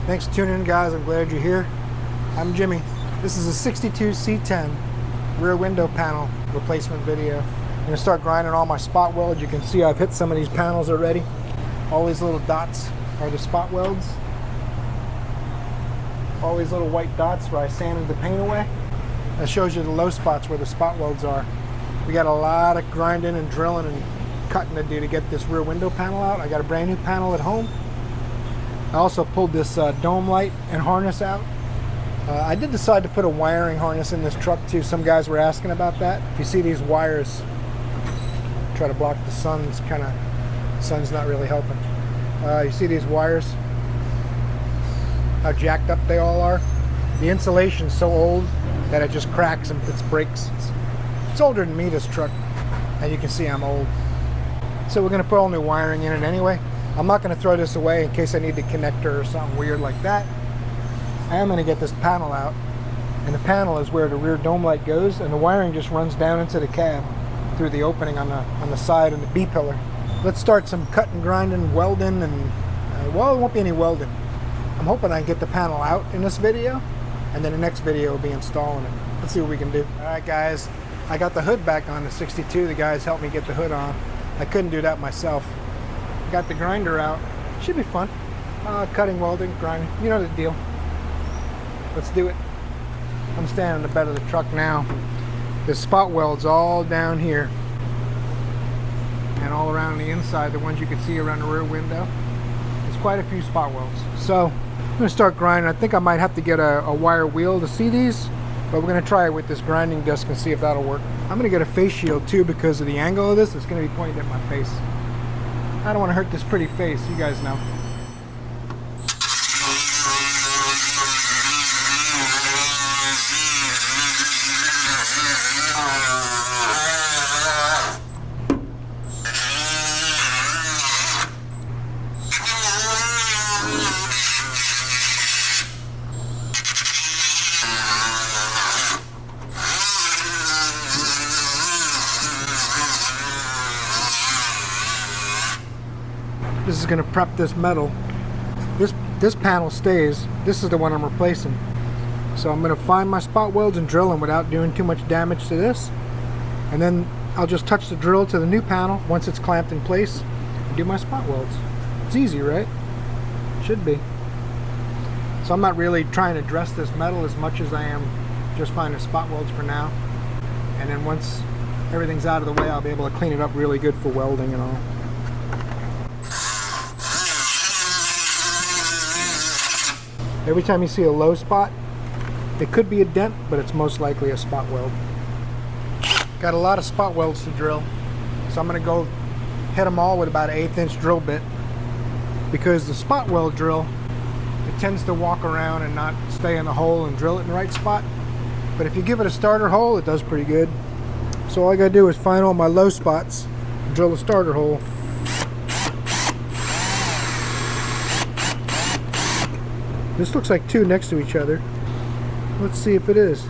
Thanks for tuning in, guys. I'm glad you're here. I'm Jimmy. This is a 62 C10 rear window panel replacement video. I'm going to start grinding all my spot welds. You can see I've hit some of these panels already. All these little dots are the spot welds. All these little white dots where I sanded the paint away. That shows you the low spots where the spot welds are. We got a lot of grinding and drilling and cutting to do to get this rear window panel out. I got a brand new panel at home. I also pulled this dome light and harness out. I did decide to put a wiring harness in this truck too. Some guys were asking about that. If you see these wires, try to block the sun's sun's not really helping. You see these wires, how jacked up they all are? The insulation's so old that it just cracks and it breaks. It's older than me, this truck, and you can see I'm old. So we're going to put all new wiring in it anyway. I'm not going to throw this away in case I need a connector or something weird like that. I am going to get this panel out, and the panel is where the rear dome light goes, and the wiring just runs down into the cab through the opening on the side and the B pillar. Let's start some cutting, grinding, welding, and well, it won't be any welding. I'm hoping I can get the panel out in this video, and then the next video will be installing it. Let's see what we can do. All right, guys, I got the hood back on the 62. The guys helped me get the hood on. I couldn't do that myself. Got the grinder out. Should be fun. Cutting, welding, grinding. You know the deal. Let's do it. I'm standing in the bed of the truck now. There's spot welds all down here and all around the inside, the ones you can see around the rear window. There's quite a few spot welds. So I'm going to start grinding. I think I might have to get a wire wheel to see these, but we're going to try it with this grinding disc and see if that'll work. I'm going to get a face shield too because of the angle of this. It's going to be pointed at my face. I don't want to hurt this pretty face, you guys know. This is going to prep this metal. This panel stays. This is the one I'm replacing. So I'm going to find my spot welds and drill them without doing too much damage to this. And then I'll just touch the drill to the new panel once it's clamped in place and do my spot welds. It's easy, right? Should be. So I'm not really trying to dress this metal as much as I am just finding spot welds for now. And then once everything's out of the way, I'll be able to clean it up really good for welding and all. Every time you see a low spot, it could be a dent, but it's most likely a spot weld. Got a lot of spot welds to drill, so I'm going to go hit them all with about an 1/8 inch drill bit, because the spot weld drill, it tends to walk around and not stay in the hole and drill it in the right spot. But if you give it a starter hole, it does pretty good. So all I got to do is find all my low spots and drill a starter hole. This looks like two next to each other. Let's see if it is.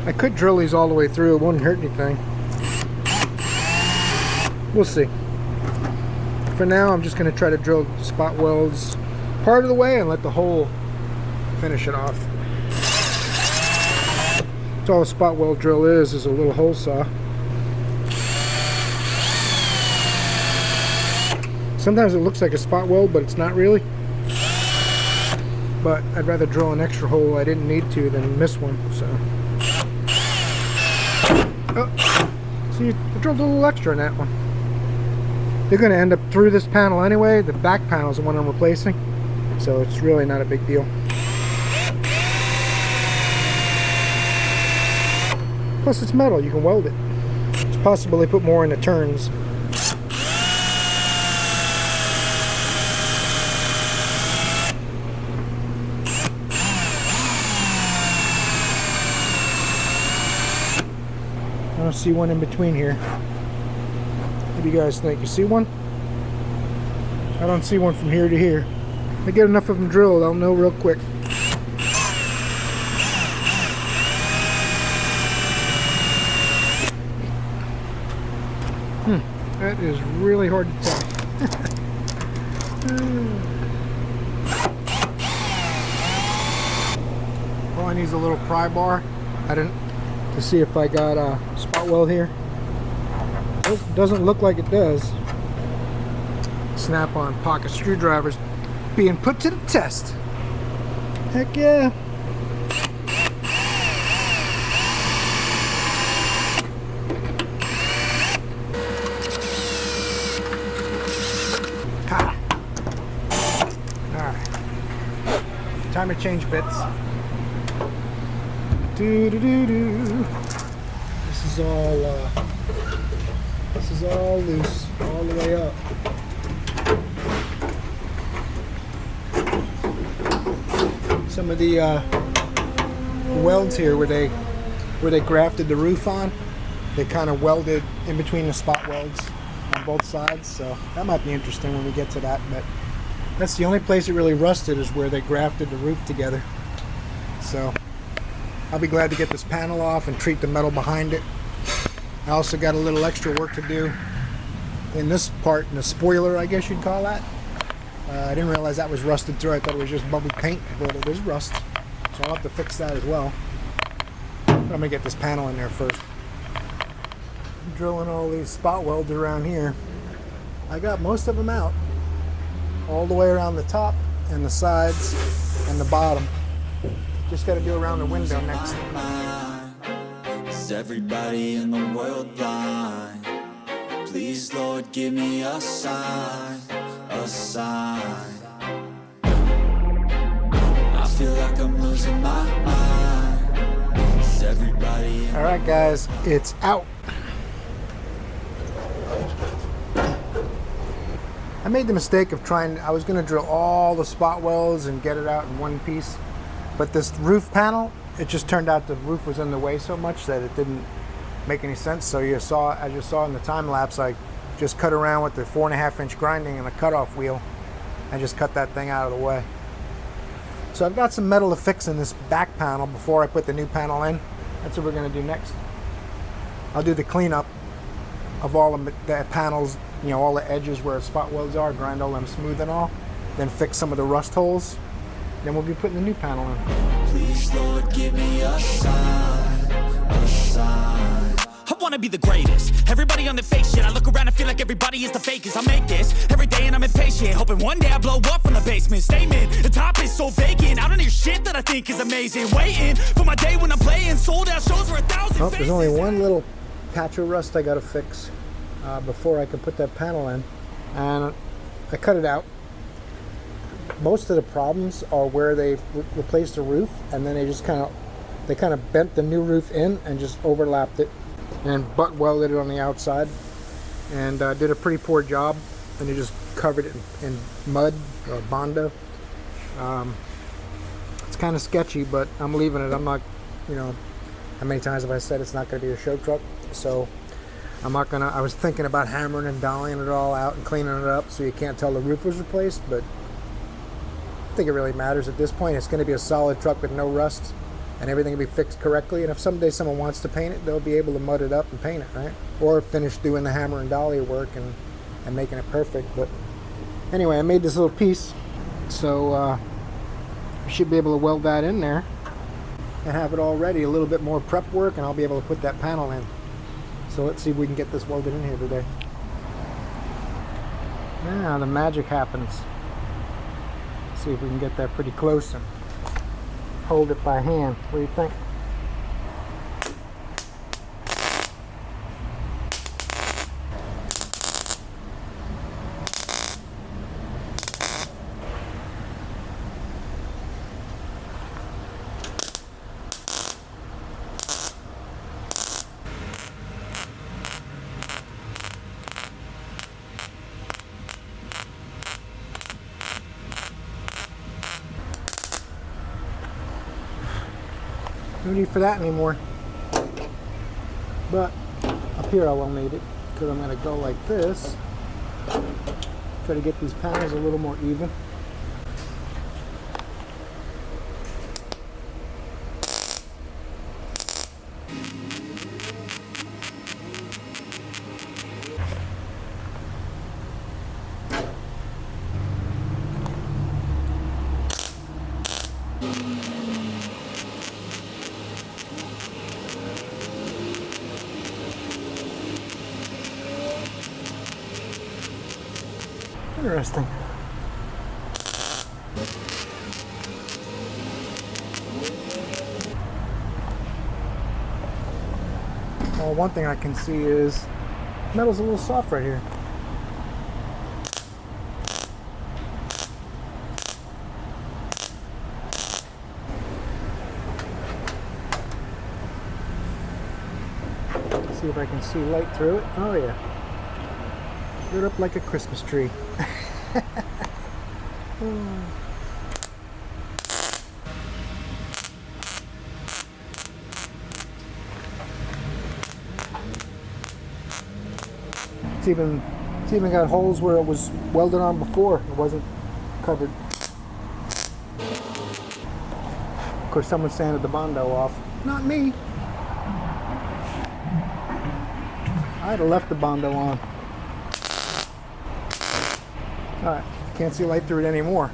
I could drill these all the way through, it wouldn't hurt anything. We'll see. For now, I'm just going to try to drill spot welds part of the way and let the hole finish it off. That's all a spot weld drill is a little hole saw. Sometimes it looks like a spot weld, but it's not really. But I'd rather drill an extra hole I didn't need to than miss one, so. Oh, see, I drilled a little extra in that one. They're going to end up through this panel anyway. The back panel is the one I'm replacing, so it's really not a big deal. Plus it's metal, you can weld it. It's possible they put more in the turns. I don't see one in between here. What do you guys think? You see one? I don't see one from here to here. If I get enough of them drilled, I'll know real quick. That is really hard to tell. Probably needs a little pry bar. To see if I got a spot weld here. Doesn't look like it does. Snap-on pocket screwdrivers being put to the test. Heck yeah. Ha. Alright. Time to change bits. This is all loose all the way up. Some of the welds here where they grafted the roof on, they kind of welded in between the spot welds on both sides, so that might be interesting when we get to that. But that's the only place it really rusted, is where they grafted the roof together. So I'll be glad to get this panel off and treat the metal behind it. I also got a little extra work to do in this part, in the spoiler, I guess you'd call that. I didn't realize that was rusted through. I thought it was just bubble paint, but it is rust. So I'll have to fix that as well. But I'm gonna get this panel in there first. I'm drilling all these spot welds around here. I got most of them out, all the way around the top and the sides and the bottom. Just got to do around the window next. Is everybody in the world blind? Please, Lord, give me a sign, a sign. I feel like I'm losing my mind. Is everybody in... All right, guys, it's out. I made the mistake of I was going to drill all the spot welds and get it out in one piece. But this roof panel, it just turned out the roof was in the way so much that it didn't make any sense. So as you saw in the time lapse, I just cut around with the 4.5-inch grinding and the cutoff wheel and just cut that thing out of the way. So I've got some metal to fix in this back panel before I put the new panel in. That's what we're going to do next. I'll do the cleanup of all of the panels, all the edges where spot welds are, grind all them smooth and all, then fix some of the rust holes. Then we'll be putting the new panel in. Please, Lord, give me a sign, a sign. I wanna be the greatest. Everybody on the fake shit. I look around and feel like everybody is the fakest. I make this every day and I'm impatient, hoping one day I blow up from the basement. Statement, the top is so vacant. I don't hear shit that I think is amazing. Waiting for my day when I'm playing sold out shows for 1,000 Oh, there's only one little patch of rust I gotta fix before I can put that panel in. And I cut it out. Most of the problems are where they replaced the roof and then they kind of bent the new roof in and just overlapped it and butt welded it on the outside and did a pretty poor job, and they just covered it in mud or Bondo. It's kind of sketchy, but I'm leaving it. I'm not, how many times have I said it's not going to be a show truck? So I'm not gonna. I was thinking about hammering and dollying it all out and cleaning it up so you can't tell the roof was replaced, but I think it really matters at this point. It's going to be a solid truck with no rust, and everything will be fixed correctly. And if someday someone wants to paint it, they'll be able to mud it up and paint it, right? Or finish doing the hammer and dolly work and making it perfect. But anyway, I made this little piece, so we should be able to weld that in there and have it all ready. A little bit more prep work, and I'll be able to put that panel in. So let's see if we can get this welded in here today. Now the magic happens. See if we can get that pretty close and hold it by hand. What do you think? No need for that anymore. But up here I will need it, because I'm going to go like this. Try to get these panels a little more even. Interesting. Well, one thing I can see is metal's a little soft right here. Let's see if I can see light through it. Oh yeah. Lit up like a Christmas tree. It's even got holes where it was welded on before. It wasn't covered. Of course, someone sanded the Bondo off. Not me. I'd have left the Bondo on. Alright, can't see light through it anymore.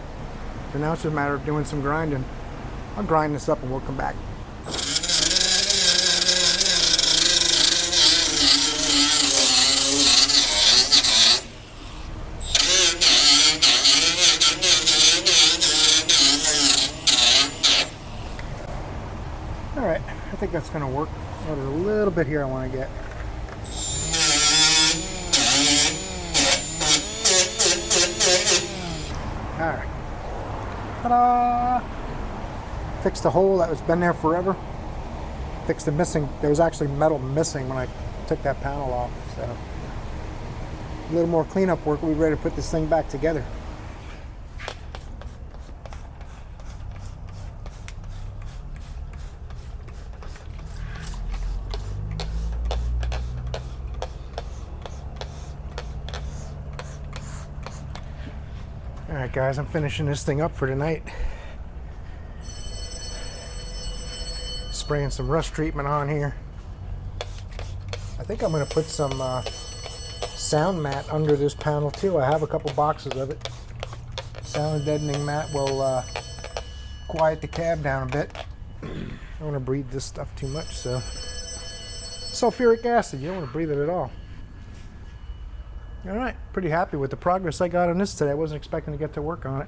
So now it's just a matter of doing some grinding. I'll grind this up and we'll come back. Alright, I think that's going to work. There's a little bit here I want to get. Alright. Ta-da! Fixed the hole that was been there forever. Fixed the missing, there was actually metal missing when I took that panel off. So a little more cleanup work, we'll be ready to put this thing back together. Alright guys, I'm finishing this thing up for tonight. Spraying some rust treatment on here. I think I'm going to put some sound mat under this panel too. I have a couple boxes of it. Sound deadening mat will quiet the cab down a bit. I don't want to breathe this stuff too much, so. Sulfuric acid, you don't want to breathe it at all. Alright, pretty happy with the progress I got on this today. I wasn't expecting to get to work on it.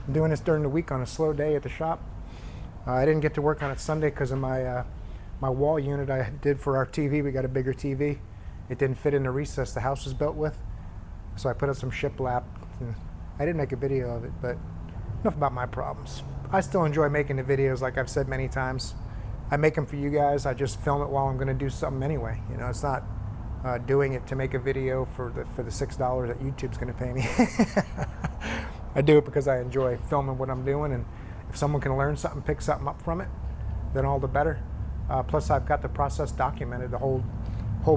I'm doing this during the week on a slow day at the shop. I didn't get to work on it Sunday because of my my wall unit I did for our TV. We got a bigger TV. It didn't fit in the recess the house was built with. So I put up some shiplap. I didn't make a video of it, but enough about my problems. I still enjoy making the videos, like I've said many times. I make them for you guys. I just film it while I'm going to do something anyway. You know, it's not doing it to make a video for the $6 that YouTube's going to pay me. I do it because I enjoy filming what I'm doing, and if someone can learn something, pick something up from it, then all the better. Plus, I've got the process documented. The whole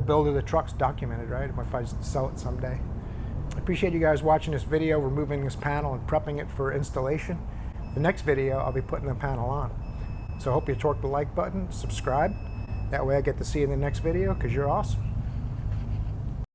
build of the truck's documented, right? If I sell it someday. I appreciate you guys watching this video, removing this panel and prepping it for installation. The next video, I'll be putting the panel on. So I hope you torque the like button, subscribe. That way I get to see you in the next video, because you're awesome.